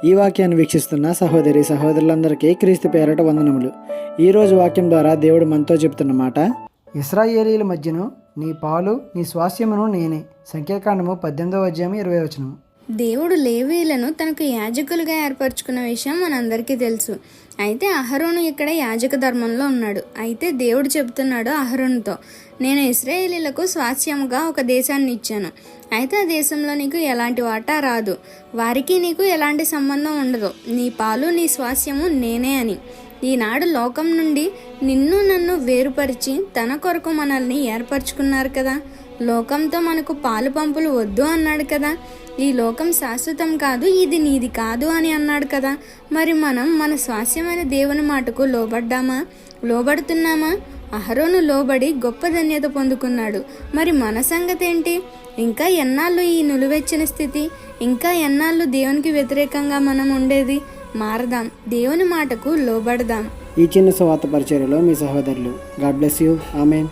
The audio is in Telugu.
ఈ వాక్యాన్ని వీక్షిస్తున్న సహోదరి సహోదరులందరికీ క్రీస్తు పేరట వందనములు. ఈరోజు వాక్యం ద్వారా దేవుడు మనతో చెబుతున్న మాట, ఇశ్రాయేలీల మధ్యను నీ పాలు నీ స్వాస్యమును నేనే. సంఖ్యాకాండము 18:20. దేవుడు లేవీయులను తనకు యాజకులుగా ఏర్పరచుకున్న విషయం మనందరికీ తెలుసు. అయితే అహరోను ఇక్కడ యాజక ధర్మంలో ఉన్నాడు. అయితే దేవుడు చెబుతున్నాడు అహరోనుతో, నేను ఇశ్రాయేలీలకు స్వాస్యముగా ఒక దేశాన్ని ఇచ్చాను. అయితే ఆ దేశంలో నీకు ఎలాంటి వాటా రాదు, వారికి నీకు ఎలాంటి సంబంధం ఉండదు. నీ పాలు నీ స్వాస్యము నేనే అని. ఈనాడు లోకం నుండి నిన్ను నన్ను వేరుపరిచి తన కొరకు మనల్ని ఏర్పరచుకున్నారు కదా. లోకంతో మనకు పాలు పంపులు వద్దు అన్నాడు కదా. ఈ లోకం శాశ్వతం కాదు, ఇది నీది కాదు అని అన్నాడు కదా. మరి మనం మన స్వాస్యమైన దేవుని మాటకు లోబడుతున్నామా? అహరోను లోబడి గొప్ప ధన్యత పొందుకున్నాడు. మరి మన సంగతి ఏంటి? ఇంకా ఎన్నాళ్ళు ఈ నులివెచ్చని స్థితి? ఇంకా ఎన్నాళ్ళు దేవునికి వ్యతిరేకంగా మనం ఉండేది? మారదాం, దేవుని మాటకు లోబడదాం. ఈ చిన్న సువార్త పరిచర్యలో మీ సహోదరులు. God bless you. ఆమేన్.